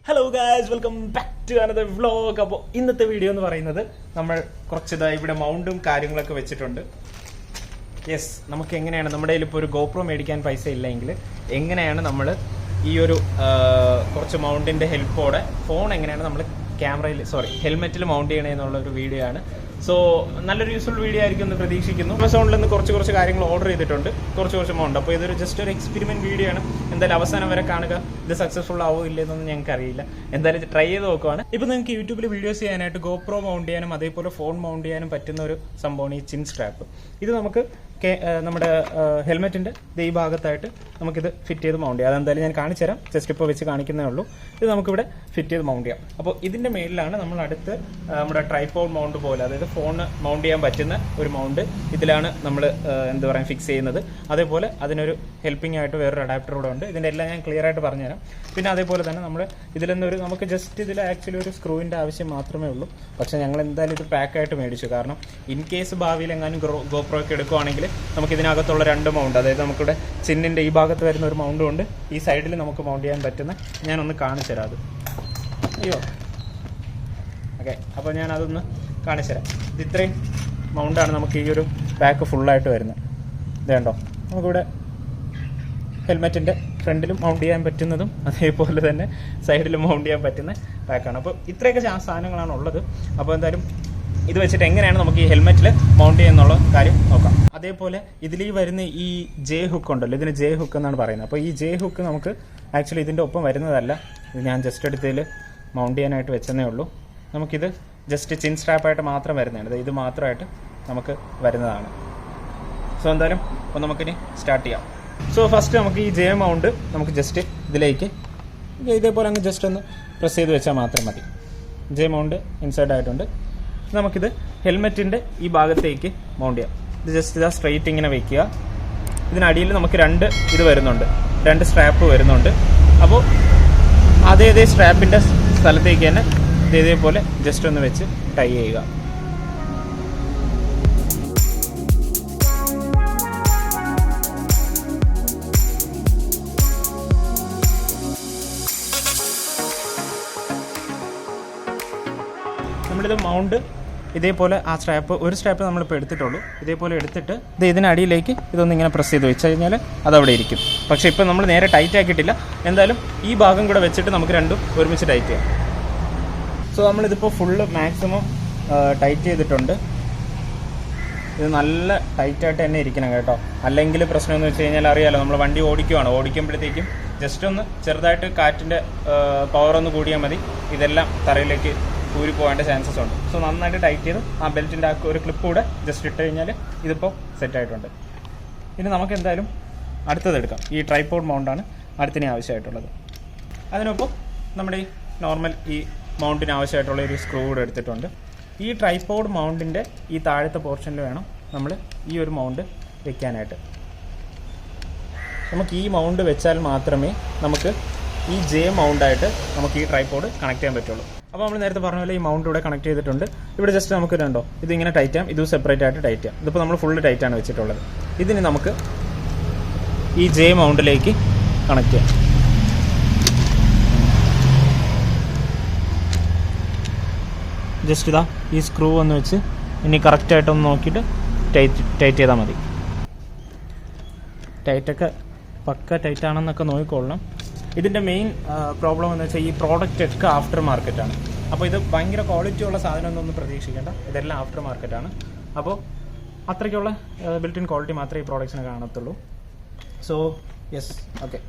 Hello guys, welcome back to another vlog. അപ്പോൾ ഇന്നത്തെ video എന്ന് പറയുന്നത് നമ്മൾ കുറച്ചിതാ ഇവിടെ മൗണ്ടും കാര്യങ്ങളൊക്കെ വെച്ചിട്ടുണ്ട്. യെസ്, നമുക്ക് എങ്ങനെയാണ് നമ്മുടെ കയ്യിൽ ഇപ്പോൾ ഒരു ഗോപ്രോ മേടിക്കാൻ പൈസ ഇല്ലെങ്കിൽ എങ്ങനെയാണ് നമ്മൾ ഈ ഒരു കുറച്ച് മൗണ്ടിൻ്റെ ഹെൽപ്പോടെ ഫോൺ എങ്ങനെയാണ് നമ്മൾ ഹെൽമെറ്റിൽ മൗണ്ട് ചെയ്യണേ എന്നുള്ള ഒരു വീഡിയോ ആണ്. സോ നല്ലൊരു യൂസ്ഫുൾ വീഡിയോ ആയിരിക്കും എന്ന് പ്രതീക്ഷിക്കുന്നു. ആമസോണിൽ നിന്ന് കുറച്ച് കാര്യങ്ങൾ ഓർഡർ ചെയ്തിട്ടുണ്ട്, കുറച്ച് മൗണ്ട്. അപ്പോൾ ഇതൊരു ജസ്റ്റ് ഒരു എക്സ്പെരിമെന്റ് വീഡിയോ ആണ്. എന്തായാലും അവസാനം വരെ കാണുക. ഇത് സക്സസ്ഫുൾ ആവോ ഇല്ലെന്നൊന്നും ഞങ്ങൾക്ക് അറിയില്ല. എന്തായാലും ട്രൈ ചെയ്ത് നോക്കുവാണ്. ഇപ്പോൾ നിങ്ങൾക്ക് യൂട്യൂബിൽ വീഡിയോസ് ചെയ്യാനായിട്ട് ഗോപ്രോ മൗണ്ട് ചെയ്യാനും അതേപോലെ ഫോൺ മൗണ്ട് ചെയ്യാനും പറ്റുന്ന ഒരു സംഭവമാണ് ഈ ചിൻ സ്ട്രാപ്പ്. ഇത് നമുക്ക് നമ്മുടെ ഹെൽമെറ്റിൻ്റെ ഈ ഭാഗത്തായിട്ട് നമുക്കിത് ഫിറ്റ് ചെയ്ത് മൗണ്ട് ചെയ്യാം. അതെന്തായാലും ഞാൻ കാണിച്ചു തരാം. ജസ്റ്റ് ഇപ്പോൾ വെച്ച് കാണിക്കുന്നേ ഉള്ളൂ. ഇത് നമുക്കിവിടെ ഫിറ്റ് ചെയ്ത് മൗണ്ട് ചെയ്യാം. അപ്പോൾ ഇതിൻ്റെ മേലിലാണ് നമ്മൾ അടുത്ത് നമ്മുടെ ട്രൈപോഡ് മൗണ്ട് പോലെ, അതായത് ഫോൺ മൗണ്ട് ചെയ്യാൻ പറ്റുന്ന ഒരു മൗണ്ട് ഇതിലാണ് നമ്മൾ ഫിക്സ് ചെയ്യുന്നത്. അതേപോലെ അതിനൊരു ഹെൽപ്പിംഗ് ആയിട്ട് വേറൊരു അഡാപ്റ്റർ കൂടെ ഉണ്ട്. ഇതിൻ്റെ എല്ലാം ഞാൻ ക്ലിയർ ആയിട്ട് പറഞ്ഞുതരാം. പിന്നെ അതേപോലെ തന്നെ നമ്മൾ നമുക്ക് ജസ്റ്റ് ഇതിൽ ആക്ച്വലി ഒരു സ്ക്രൂവിൻ്റെ ആവശ്യം മാത്രമേ ഉള്ളൂ. പക്ഷേ ഞങ്ങൾ എന്തായാലും ഇത് പാക്കായിട്ട് മേടിച്ചു. കാരണം ഇൻ കേസ് ഭാവിയിൽ എങ്ങാനും ഗോപ്രോ ഒക്കെ എടുക്കുവാണെങ്കിൽ നമുക്ക് ഇതിനകത്തുള്ള രണ്ട് മൗണ്ട്, അതായത് നമുക്കിവിടെ ചിന്നിൻ്റെ ഈ ഭാഗത്ത് വരുന്ന ഒരു മൗണ്ടും ഉണ്ട്, ഈ സൈഡിൽ നമുക്ക് മൗണ്ട് ചെയ്യാൻ പറ്റുന്ന ഞാനൊന്ന് കാണിച്ചു തരാം. അത് ഓക്കെ, അപ്പോൾ ഞാൻ അതൊന്ന് കാണിച്ചു തരാം. ഇത്രയും മൗണ്ടാണ് നമുക്ക് ഈ ഒരു ബാക്ക് ഫുള്ളായിട്ട് വരുന്നത്. ഇത് കണ്ടോ, നമുക്കിവിടെ ഹെൽമെറ്റിൻ്റെ ഫ്രണ്ടിലും മൗണ്ട് ചെയ്യാൻ പറ്റുന്നതും അതേപോലെ തന്നെ സൈഡിലും മൗണ്ട് ചെയ്യാൻ പറ്റുന്ന ബാക്കാണ്. അപ്പോൾ ഇത്രയൊക്കെ സാധനങ്ങളാണ് ഉള്ളത്. അപ്പോൾ എന്തായാലും ഇത് വെച്ചിട്ട് എങ്ങനെയാണ് നമുക്ക് ഈ ഹെൽമെറ്റിൽ മൗണ്ട് ചെയ്യുന്നുള്ള കാര്യം നോക്കാം. അതേപോലെ ഇതിൽ ഈ വരുന്ന ഈ ജെ ഹുക്ക് ഉണ്ടല്ലോ, ഇതിന് ജെ ഹുക്ക് എന്നാണ് പറയുന്നത്. അപ്പോൾ ഈ ജെ ഹുക്ക് നമുക്ക് ആക്ച്വലി ഇതിൻ്റെ ഒപ്പം വരുന്നതല്ല. ഇത് ഞാൻ ജസ്റ്റ് എടുത്തതിൽ മൗണ്ട് ചെയ്യാനായിട്ട് വെച്ചതേ ഉള്ളൂ. നമുക്കിത് ജസ്റ്റ് ചിൻ സ്ട്രാപ്പായിട്ട് മാത്രം വരുന്നതാണ്. ഇത് മാത്രമായിട്ട് നമുക്ക് വരുന്നതാണ്. സോ എന്തായാലും അപ്പോൾ നമുക്കിനി സ്റ്റാർട്ട് ചെയ്യാം. സോ ഫസ്റ്റ് നമുക്ക് ഈ ജെ മൗണ്ട് നമുക്ക് ജസ്റ്റ് ഇതിലേക്ക് ഇതേപോലെ അങ്ങ് ജസ്റ്റ് ഒന്ന് പ്രസ് ചെയ്ത് വെച്ചാൽ മാത്രം മതി. ജെ മൗണ്ട് ഇൻസൈഡ് ആയിട്ടുണ്ട്. നമുക്കിത് ഹെൽമെറ്റിൻ്റെ ഈ ഭാഗത്തേക്ക് മൗണ്ട് ചെയ്യാം. ഇത് ജസ്റ്റ് ഇതാ സ്ട്രെയിറ്റ് ഇങ്ങനെ വയ്ക്കുക. ഇതിനടിയിൽ നമുക്ക് രണ്ട് സ്ട്രാപ്പ് വരുന്നുണ്ട്. അപ്പോൾ അതേ സ്ട്രാപ്പിൻ്റെ സ്ഥലത്തേക്ക് തന്നെ ഇതേപോലെ ജസ്റ്റ് ഒന്ന് വെച്ച് ടൈ ചെയ്യുക. നമ്മളിത് മൗണ്ട് ഇതേപോലെ ഒരു സ്ട്രാപ്പ് നമ്മളിപ്പോൾ എടുത്തിട്ടുള്ളൂ. ഇതേപോലെ എടുത്തിട്ട് ഇതിനടിയിലേക്ക് ഇതൊന്നിങ്ങനെ പ്രസ് ചെയ്ത് വെച്ച് കഴിഞ്ഞാൽ അതവിടെ ഇരിക്കും. പക്ഷേ ഇപ്പോൾ നമ്മൾ നേരെ ടൈറ്റ് ആക്കിയിട്ടില്ല. എന്തായാലും ഈ ഭാഗം കൂടെ വെച്ചിട്ട് നമുക്ക് രണ്ടും ഒരുമിച്ച് ടൈറ്റ് ചെയ്യാം. സോ നമ്മളിതിപ്പോൾ ഫുള്ള് മാക്സിമം ടൈറ്റ് ചെയ്തിട്ടുണ്ട്. ഇത് നല്ല ടൈറ്റായിട്ട് തന്നെ ഇരിക്കണം കേട്ടോ. അല്ലെങ്കിൽ പ്രശ്നമെന്ന് വെച്ച് കഴിഞ്ഞാൽ അറിയാമല്ലോ, നമ്മൾ വണ്ടി ഓടിക്കുമ്പോഴത്തേക്കും ജസ്റ്റ് ഒന്ന് ചെറുതായിട്ട് കാറ്റിൻ്റെ പവറൊന്ന് കൂടിയാൽ മതി, ഇതെല്ലാം തറയിലേക്ക് ഊരി പോകേണ്ട ചാൻസസ് ഉണ്ട്. സോ നന്നായിട്ട് ടൈറ്റ് ചെയ്ത് ആ ബെൽറ്റിൻ്റെ ആ ഒരു ക്ലിപ്പ് കൂടെ ജസ്റ്റ് ഇട്ട് കഴിഞ്ഞാൽ ഇതിപ്പോൾ സെറ്റായിട്ടുണ്ട്. ഇനി നമുക്ക് എന്തായാലും അടുത്തത് എടുക്കാം. ഈ ട്രൈപോഡ് മൗണ്ടാണ് അടുത്തിനി ആവശ്യമായിട്ടുള്ളത്. അതിനൊപ്പം നമ്മുടെ ഈ നോർമൽ ഈ മൗണ്ടിന് ആവശ്യമായിട്ടുള്ള ഒരു സ്ക്രൂ കൂടെ എടുത്തിട്ടുണ്ട്. ഈ ട്രൈപോഡ് മൗണ്ടിൻ്റെ ഈ താഴത്തെ പോർഷനിൽ വേണം നമ്മൾ ഈ ഒരു മൗണ്ട് വെക്കാനായിട്ട്. നമുക്ക് ഈ മൗണ്ട് വെച്ചാൽ മാത്രമേ നമുക്ക് ഈ ജെ മൗണ്ടായിട്ട് നമുക്ക് ഈ ട്രൈപോഡ് കണക്ട് ചെയ്യാൻ പറ്റുള്ളൂ. അപ്പോൾ നമ്മൾ നേരത്തെ പറഞ്ഞ പോലെ ഈ മൗണ്ട് ഇവിടെ കണക്ട് ചെയ്തിട്ടുണ്ട്. ഇവിടെ ജസ്റ്റ് നമുക്ക് രണ്ടോ ഇതിങ്ങനെ ടൈറ്റ് ചെയ്യാം, ഇതും സെപ്പറേറ്റ് ആയിട്ട് ടൈറ്റ് ചെയ്യാം. ഇതിപ്പോൾ നമ്മൾ ഫുള്ള് ടൈറ്റാണ് വെച്ചിട്ടുള്ളത്. ഇതിന് നമുക്ക് ഈ ജെ മൗണ്ടിലേക്ക് കണക്ട് ചെയ്യാം. ജസ്റ്റ് ഇതാ ഈ സ്ക്രൂ ഒന്ന് വെച്ച് ഇനി കറക്റ്റായിട്ടൊന്ന് നോക്കിയിട്ട് ടൈറ്റ് ചെയ്താൽ മതി. ടൈറ്റൊക്കെ പക്ക ടൈറ്റാണെന്നൊക്കെ നോക്കിക്കൊള്ളണം. ഇതിൻ്റെ മെയിൻ പ്രോബ്ലം എന്ന് വെച്ചാൽ ഈ പ്രോഡക്റ്റ് ഒക്കെ ആഫ്റ്റർ മാർക്കറ്റാണ്. അപ്പോൾ ഇത് ഭയങ്കര ക്വാളിറ്റി ഉള്ള സാധനമൊന്നും പ്രതീക്ഷിക്കേണ്ട, ഇതെല്ലാം ആഫ്റ്റർ മാർക്കറ്റാണ്. അപ്പോൾ അത്രയ്ക്കുള്ള ബിൽറ്റ് ഇൻ ക്വാളിറ്റി മാത്രമേ ഈ പ്രോഡക്റ്റ്സിന് കാണത്തുള്ളൂ. സോ യെസ്, ഓക്കെ,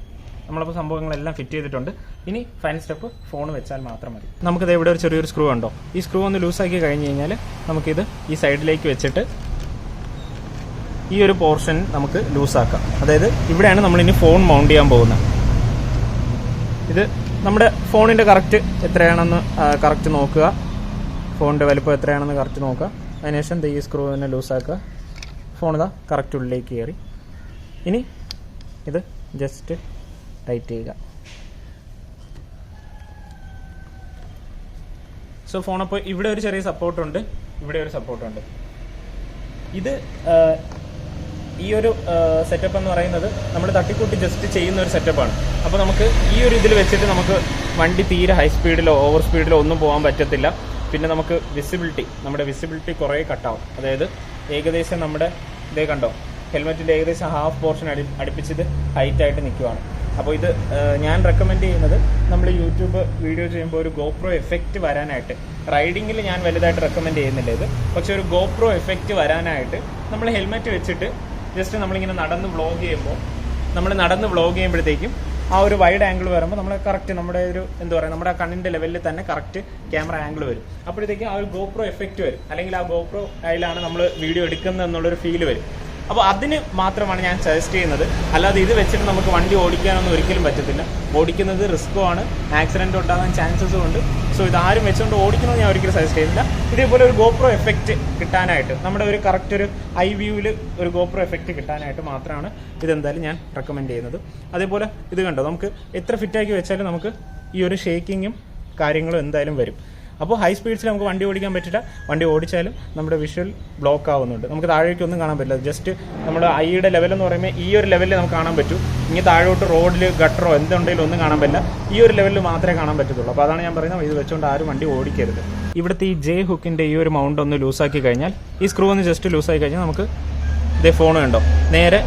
നമ്മളപ്പോൾ സംഭവങ്ങളെല്ലാം ഫിറ്റ് ചെയ്തിട്ടുണ്ട്. ഇനി ഫൈനൽ സ്റ്റെപ്പ് ഫോൺ വെച്ചാൽ മാത്രം മതി. നമുക്കിത് ഇവിടെ ഒരു ചെറിയൊരു സ്ക്രൂ ഉണ്ടോ, ഈ സ്ക്രൂ ഒന്ന് ലൂസാക്കി കഴിഞ്ഞ് കഴിഞ്ഞാൽ നമുക്കിത് ഈ സൈഡിലേക്ക് വെച്ചിട്ട് ഈ ഒരു പോർഷൻ നമുക്ക് ലൂസാക്കാം. അതായത് ഇവിടെയാണ് നമ്മളിനി ഫോൺ മൗണ്ട് ചെയ്യാൻ പോകുന്നത്. ഇത് നമ്മുടെ ഫോണിൻ്റെ കറക്റ്റ് എത്രയാണെന്ന് കറക്റ്റ് നോക്കുക, ഫോണിൻ്റെ വലുപ്പം എത്രയാണെന്ന് കറക്റ്റ് നോക്കുക. അതിനുശേഷം ഈ സ്ക്രൂ തന്നെ ലൂസാക്കുക. ഫോൺ ഇതാ കറക്റ്റ് ഉള്ളിലേക്ക് കയറി. ഇനി ഇത് ജസ്റ്റ് ടൈറ്റ് ചെയ്യുക. സോ ഫോണപ്പോൾ ഇവിടെ ഒരു ചെറിയ സപ്പോർട്ടുണ്ട്, ഇവിടെ ഒരു സപ്പോർട്ടുണ്ട്. ഇത് ഈ ഒരു സെറ്റപ്പ് എന്ന് പറയുന്നത് നമ്മൾ തട്ടിക്കൂട്ടി ജസ്റ്റ് ചെയ്യുന്ന ഒരു സെറ്റപ്പാണ്. അപ്പോൾ നമുക്ക് ഈ ഒരു ഇതിൽ വെച്ചിട്ട് നമുക്ക് വണ്ടി തീരെ ഹൈ സ്പീഡിലോ ഓവർ സ്പീഡിലോ ഒന്നും പോകാൻ പറ്റത്തില്ല. പിന്നെ നമുക്ക് നമ്മുടെ വിസിബിലിറ്റി കുറേ കട്ടാവും. അതായത് ഏകദേശം നമ്മുടെ ഇതേ കണ്ടോ, ഹെൽമെറ്റിൻ്റെ ഏകദേശം ഹാഫ് പോർഷൻ അടുപ്പിച്ചത് ഹൈറ്റായിട്ട് നിൽക്കുവാണ്. അപ്പോൾ ഇത് ഞാൻ റെക്കമെൻഡ് ചെയ്യുന്നത് നമ്മൾ യൂട്യൂബ് വീഡിയോ ചെയ്യുമ്പോൾ ഒരു ഗോപ്രോ എഫക്റ്റ് വരാനായിട്ട്, റൈഡിങ്ങിൽ ഞാൻ വലുതായിട്ട് റെക്കമെൻഡ് ചെയ്യുന്നില്ല ഇത്, പക്ഷേ ഒരു ഗോപ്രോ എഫക്റ്റ് വരാനായിട്ട് നമ്മൾ ഹെൽമെറ്റ് വെച്ചിട്ട് ജസ്റ്റ് നമ്മളിങ്ങനെ നടന്ന് വ്ളോഗ് ചെയ്യുമ്പോഴത്തേക്കും ആ ഒരു വൈഡ് ആംഗിൾ വരുമ്പോൾ നമ്മൾ കറക്റ്റ് നമ്മുടെ ഒരു എന്താ പറയുക, നമ്മുടെ കണ്ണിൻ്റെ ലെവലിൽ തന്നെ കറക്റ്റ് ക്യാമറ ആംഗിൾ വരും. അപ്പോഴത്തേക്കും ആ ഒരു ഗോപ്രോ എഫക്റ്റ് വരും, അല്ലെങ്കിൽ ആ ഗോപ്രോ അതിലാണ് നമ്മൾ വീഡിയോ എടുക്കുന്നത് എന്നുള്ളൊരു ഫീൽ വരും. അപ്പോൾ അതിന് മാത്രമാണ് ഞാൻ സജസ്റ്റ് ചെയ്യുന്നത്. അല്ലാതെ ഇത് വെച്ചിട്ട് നമുക്ക് വണ്ടി ഓടിക്കാനൊന്നും ഒരിക്കലും പറ്റത്തില്ല. ഓടിക്കുന്നത് റിസ്ക്കും ആണ്, ആക്സിഡൻറ്റ് ഉണ്ടാകാൻ ചാൻസസും ഉണ്ട്. സോ ഇതാരും വെച്ചുകൊണ്ട് ഓടിക്കണമെന്ന് ഞാൻ ഒരിക്കലും സജസ്റ്റ് ചെയ്യുന്നില്ല. ഇതേപോലെ ഒരു ഗോപ്രോ എഫക്റ്റ് കിട്ടാനായിട്ട്, നമ്മുടെ ഒരു കറക്റ്റ് ഒരു ഐ വ്യൂവിൽ ഒരു ഗോപ്രോ എഫക്റ്റ് കിട്ടാനായിട്ട് മാത്രമാണ് ഇതെന്തായാലും ഞാൻ റെക്കമെൻഡ് ചെയ്യുന്നത്. അതേപോലെ ഇത് കണ്ടോ, നമുക്ക് എത്ര ഫിറ്റാക്കി വെച്ചാലും നമുക്ക് ഈ ഒരു ഷേക്കിങ്ങും കാര്യങ്ങളും എന്തായാലും വരും. അപ്പോൾ ഹൈ സ്പീഡ്സിൽ നമുക്ക് വണ്ടി ഓടിക്കാൻ പറ്റില്ല. വണ്ടി ഓടിച്ചാലും നമ്മുടെ വിഷ്വൽ ബ്ലോക്ക് ആവുന്നുണ്ട്. നമുക്ക് താഴേക്കൊന്നും കാണാൻ പറ്റില്ല. ജസ്റ്റ് നമ്മുടെ ഐയുടെ ലെവലെന്ന് പറയുമ്പോൾ ഈ ഒരു ലെവലിൽ നമുക്ക് കാണാൻ പറ്റും. ഇനി താഴോട്ട് റോഡിൽ ഗട്ടറോ എന്തുണ്ടെങ്കിലും ഒന്നും കാണാൻ പറ്റില്ല. ഈ ഒരു ലെവലിൽ മാത്രമേ കാണാൻ പറ്റത്തുള്ളൂ. അപ്പോൾ അതാണ് ഞാൻ പറയുന്നത്, ഇത് വെച്ചുകൊണ്ട് ആരും വണ്ടി ഓടിക്കരുത്. ഇവിടുത്തെ ഈ ജെ ഹുക്കിൻ്റെ ഈ ഒരു മൗണ്ട് ഒന്ന് ലൂസാക്കി കഴിഞ്ഞാൽ, ഈ സ്ക്രൂ ഒന്ന് ജസ്റ്റ് ലൂസാക്കി കഴിഞ്ഞാൽ നമുക്ക് ഇതേ ഫോൺ കണ്ടോ നേരെ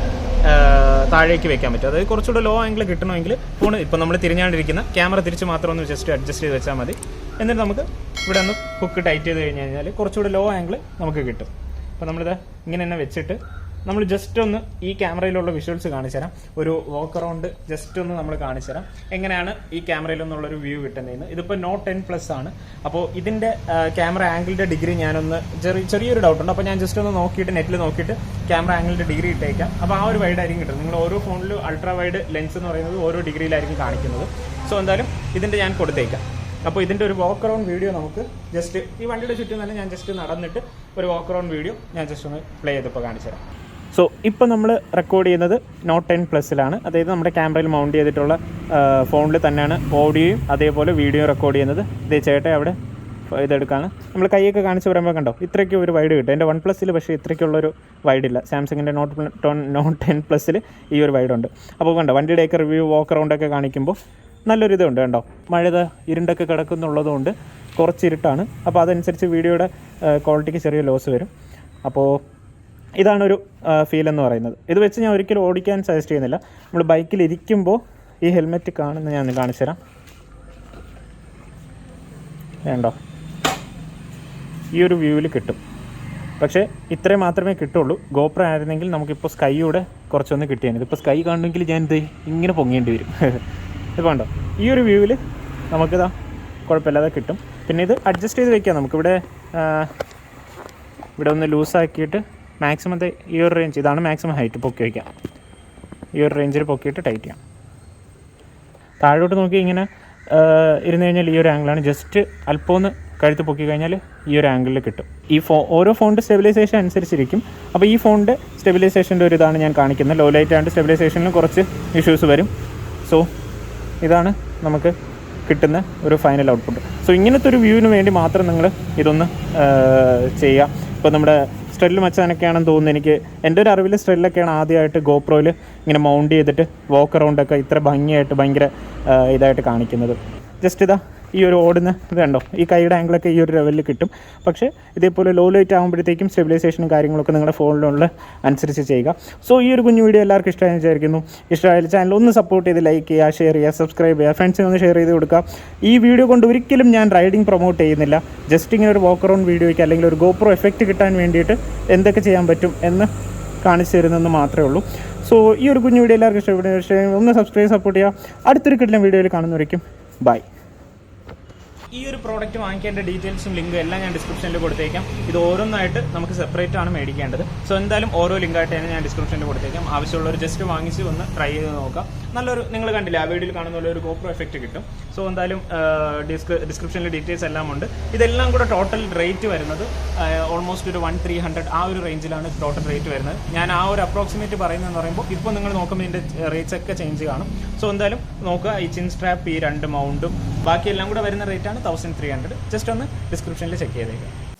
താഴേക്ക് വെക്കാൻ പറ്റും. അതായത് കുറച്ചുകൂടെ ലോ ആംഗിൾ കിട്ടണമെങ്കിൽ ഫോൺ ഇപ്പോൾ നമ്മൾ തിരിഞ്ഞാണ്ടിരിക്കുന്ന ക്യാമറ തിരിച്ച് മാത്രം ഒന്ന് ജസ്റ്റ് അഡ്ജസ്റ്റ് ചെയ്ത് വെച്ചാൽ മതി. എന്നിട്ട് നമുക്ക് ഇവിടെ ഒന്ന് ഹുക്ക് ടൈറ്റ് ചെയ്ത് കഴിഞ്ഞാൽ കുറച്ചുകൂടെ ലോ ആംഗിൾ നമുക്ക് കിട്ടും. അപ്പോൾ നമ്മളിത് ഇങ്ങനെ തന്നെ വെച്ചിട്ട് നമ്മൾ ജസ്റ്റ് ഒന്ന് ഈ ക്യാമറയിലുള്ള വിഷ്വൽസ് കാണിച്ചു തരാം. ഒരു വാക്ക് അറൗണ്ട് ജസ്റ്റ് ഒന്ന് നമ്മൾ കാണിച്ചു തരാം എങ്ങനെയാണ് ഈ ക്യാമറയിൽ നിന്നുള്ളൊരു വ്യൂ കിട്ടുന്നതെന്ന്. ഇതിപ്പോൾ നോട്ട് 10+ ആണ്. അപ്പോൾ ഇതിൻ്റെ ക്യാമറ ആംഗിളിൻ്റെ ഡിഗ്രി ഞാനൊന്ന് ചെറിയൊരു ഡൗട്ടുണ്ട്. അപ്പോൾ ഞാൻ ജസ്റ്റ് ഒന്ന് നോക്കിയിട്ട് നെറ്റിൽ നോക്കിയിട്ട് ക്യാമറ ആംഗിളിൻ്റെ ഡിഗ്രി ഇട്ടേക്കാം. അപ്പോൾ ആ ഒരു വൈഡ് ആയിരിക്കും കിട്ടുന്നത്. നിങ്ങൾ ഓരോ ഫോണിലും അൾട്രാ വൈഡ് ലെൻസ് എന്ന് പറയുന്നത് ഓരോ ഡിഗ്രിയിലായിരിക്കും കാണിക്കുന്നത്. സോ എന്തായാലും ഇതിൻ്റെ ഞാൻ കൊടുത്തേക്കാം. അപ്പോൾ ഇതിൻ്റെ ഒരു വാക്ക് അറൗണ്ട് വീഡിയോ നമുക്ക് ജസ്റ്റ് ഈ വണ്ടിയുടെ ചുറ്റും തന്നെ ഞാൻ ജസ്റ്റ് നടന്നിട്ട് ഒരു വാക്ക് അറൗണ്ട് വീഡിയോ ഞാൻ ജസ്റ്റ് ഒന്ന് പ്ലേ ചെയ്തപ്പോൾ കാണിച്ചു തരാം. സോ ഇപ്പോൾ നമ്മൾ റെക്കോർഡ് ചെയ്യുന്നത് നോട്ട് 10+ലാണ്. അതായത് നമ്മുടെ ക്യാമറയിൽ മൗണ്ട് ചെയ്തിട്ടുള്ള ഫോണിൽ തന്നെയാണ് ഓഡിയോയും അതേപോലെ വീഡിയോ റെക്കോർഡ് ചെയ്യുന്നത്. ഇതേ ചേട്ടൻ അവിടെ ഇതെടുക്കാണ്. നമ്മൾ കൈയൊക്കെ കാണിച്ച് പറയുമ്പോൾ കണ്ടോ ഇത്രയ്ക്ക് ഒരു വൈഡ് കിട്ടും. എൻ്റെ 1+ൽ പക്ഷേ ഇത്രയ്ക്കുള്ളൊരു വൈഡില്ല. സാംസങ്ങിൻ്റെ നോട്ട് 10+ൽ ഈ ഒരു വൈഡുണ്ട്. അപ്പോൾ കണ്ടോ വണ്ടിയുടെയൊക്കെ റിവ്യൂ വാക്ക് അറൗണ്ടൊക്കെ കാണിക്കുമ്പോൾ നല്ലൊരു ഇതുണ്ട് കണ്ടോ. മഴ ഇരുണ്ടൊക്കെ കിടക്കുന്നുള്ളതുകൊണ്ട് കുറച്ച് ഇരുട്ടാണ്. അപ്പോൾ അതനുസരിച്ച് വീഡിയോയുടെ ക്വാളിറ്റിക്ക് ചെറിയ ലോസ് വരും. അപ്പോൾ ഇതാണൊരു ഫീൽ എന്ന് പറയുന്നത്. ഇത് വെച്ച് ഞാൻ ഒരിക്കലും ഓടിക്കാൻ സജസ്റ്റ് ചെയ്യുന്നില്ല. നമ്മൾ ബൈക്കിൽ ഇരിക്കുമ്പോൾ ഈ ഹെൽമെറ്റ് കാണുന്ന ഞാൻ കാണിച്ചു തരാം. വേണ്ടോ ഈ ഒരു വ്യൂവിൽ കിട്ടും. പക്ഷേ ഇത്രയും മാത്രമേ കിട്ടുള്ളൂ. ഗോപ്രോ ആയിരുന്നെങ്കിൽ നമുക്കിപ്പോൾ സ്കൈയുടെ കുറച്ചൊന്ന് കിട്ടിയാണ്. ഇതിപ്പോൾ സ്കൈ കാണണമെങ്കിൽ ഞാൻ ഇത് ഇങ്ങനെ പൊങ്ങേണ്ടി വരും. ഇത് വേണ്ടോ ഈ ഒരു വ്യൂവിൽ നമുക്കിതാ കുഴപ്പമില്ലാതെ കിട്ടും. പിന്നെ ഇത് അഡ്ജസ്റ്റ് ചെയ്ത് വെക്കാം. നമുക്കിവിടെ ഒന്ന് ലൂസാക്കിയിട്ട് മാക്സിമത്തെ ഈ ഒരു റേഞ്ച്, ഇതാണ് മാക്സിമം ഹൈറ്റ്, പൊക്കി വയ്ക്കാം. ഈ ഒരു റേഞ്ചിൽ പൊക്കിയിട്ട് ടൈറ്റ് ചെയ്യാം. താഴോട്ട് നോക്കി ഇങ്ങനെ ഇരുന്ന് കഴിഞ്ഞാൽ ഈ ഒരു ആംഗിളാണ്. ജസ്റ്റ് അല്പം ഒന്ന് കഴുത്ത് പൊക്കി കഴിഞ്ഞാൽ ഈ ഒരു ആംഗിളിൽ കിട്ടും. ഈ ഓരോ ഫോണിൻ്റെ സ്റ്റെബിലൈസേഷൻ അനുസരിച്ചിരിക്കും. അപ്പോൾ ഈ ഫോണിൻ്റെ സ്റ്റെബിലൈസേഷൻ്റെ ഒരു ഇതാണ് ഞാൻ കാണിക്കുന്നത്. ലോ ലൈറ്റ് ആൻഡ് സ്റ്റെബിലൈസേഷനിലും കുറച്ച് ഇഷ്യൂസ് വരും. സോ ഇതാണ് നമുക്ക് കിട്ടുന്ന ഒരു ഫൈനൽ ഔട്ട്പുട്ട്. സോ ഇങ്ങനത്തെ ഒരു വ്യൂവിന് വേണ്ടി മാത്രം നിങ്ങൾ ഇതൊന്ന് ചെയ്യുക. ഇപ്പോൾ നമ്മുടെ സ്ട്രെല്ല് മച്ചാനൊക്കെയാണെന്ന് തോന്നുന്നു. എനിക്ക് എൻ്റെ ഒരു അറിവിൽ സ്ട്രെല്ലൊക്കെയാണ് ആദ്യമായിട്ട് ഗോപ്രോയിൽ ഇങ്ങനെ മൗണ്ട് ചെയ്തിട്ട് വാക്ക് അറൗണ്ടൊക്കെ ഇത്ര ഭംഗിയായിട്ട് ഭയങ്കര ഇതായിട്ട് കാണിക്കുന്നത്. ജസ്റ്റ് ഇതാ ഈ ഒരു ഓടുന്ന ഇത് കണ്ടോ, ഈ കൈയുടെ ആംഗിളൊക്കെ ഈ ഒരു ലെവലിൽ കിട്ടും. പക്ഷേ ഇതേപോലെ ലോ ലൈറ്റ് ആകുമ്പോഴത്തേക്കും സ്റ്റെബിലൈസേഷനും കാര്യങ്ങളൊക്കെ നിങ്ങളുടെ ഫോണിലുള്ള അനുസരിച്ച് ചെയ്യുക. സോ ഈ ഒരു കുഞ്ഞു വീഡിയോ എല്ലാവർക്കും ഇഷ്ടമായി വിചാരിക്കുന്നു. ഇഷ്ടമായാലും ചാനൽ ഒന്ന് സപ്പോർട്ട് ചെയ്ത് ലൈക്ക് ചെയ്യുക, ഷെയർ ചെയ്യുക, സബ്സ്ക്രൈബ് ചെയ്യുക, ഫ്രണ്ട്സിന് ഒന്ന് ഷെയർ ചെയ്ത് കൊടുക്കുക. ഈ വീഡിയോ കൊണ്ട് ഒരിക്കലും ഞാൻ റൈഡിങ് പ്രൊമോട്ട് ചെയ്യുന്നില്ല. ജസ്റ്റ് ഇങ്ങനെ ഒരു വാക്ക് അറൗണ്ട് വീഡിയോയ്ക്ക് അല്ലെങ്കിൽ ഒരു ഗോപ്രോ എഫക്റ്റ് കിട്ടാൻ വേണ്ടിയിട്ട് എന്തൊക്കെ ചെയ്യാൻ പറ്റും എന്ന് കാണിച്ചു തരുന്നതെന്ന് മാത്രമേ ഉള്ളൂ. സോ ഈ ഒരു കുഞ്ഞു വീഡിയോ എല്ലാവർക്കും ഇഷ്ടപ്പെടുന്ന ഒന്ന് സബ്സ്ക്രൈബ് സപ്പോർട്ട് ചെയ്യുക. അടുത്തൊരു കിട്ടുന്ന വീഡിയോയിൽ കാണുന്നവരേക്കും ബൈ. ഈ ഒരു പ്രോഡക്റ്റ് വാങ്ങിക്കേണ്ട ഡീറ്റെയിൽസും ലിങ്കും എല്ലാം ഞാൻ ഡിസ്ക്രിപ്ഷനിൽ കൊടുത്തേക്കാം. ഇത് ഓരോന്നായിട്ട് നമുക്ക് സെപ്പറേറ്റ് ആണ് മേടിക്കേണ്ടത്. സോ എന്തായാലും ഓരോ ലിങ്കായിട്ട് തന്നെ ഞാൻ ഡിസ്ക്രിപ്ഷനിൽ കൊടുത്തേക്കാം. ആവശ്യമുള്ളവർ ജസ്റ്റ് വാങ്ങിച്ച് ഒന്ന് ട്രൈ ചെയ്ത് നോക്കാം. നല്ലൊരു, നിങ്ങൾ കണ്ടില്ല ആ വീഡിയോയിൽ കാണുന്ന പോലെ ഒരു ഗോപ്രോ എഫക്റ്റ് കിട്ടും. സോ എന്തായാലും ഡിസ്ക്രിപ്ഷനിൽ ഡീറ്റെയിൽസ് എല്ലാം ഉണ്ട്. ഇതെല്ലാം കൂടെ ടോട്ടൽ റേറ്റ് വരുന്നത് ഓൾമോസ്റ്റ് ഒരു 1300 ആ ഒരു റേഞ്ചിലാണ് ടോട്ടൽ റേറ്റ് വരുന്നത്. ഞാൻ ആ ഒരു അപ്രോക്സിമേറ്റ് പറയുന്നതെന്ന് പറയുമ്പോൾ ഇപ്പോൾ നിങ്ങൾ നോക്കുമ്പോൾ ഇതിൻ്റെ റേറ്റ്സ് ഒക്കെ ചേഞ്ച് കാണും. സോ എന്തായാലും നോക്കുക. ഈ ചിൻ സ്ട്രാപ്പ്, ഈ 2 മൗണ്ടും ബാക്കിയെല്ലാം കൂടെ വരുന്ന റേറ്റാണ് 1300. ജസ്റ്റ് ഒന്ന് ഡിസ്ക്രിപ്ഷനിൽ ചെക്ക് ചെയ്തേക്കാം.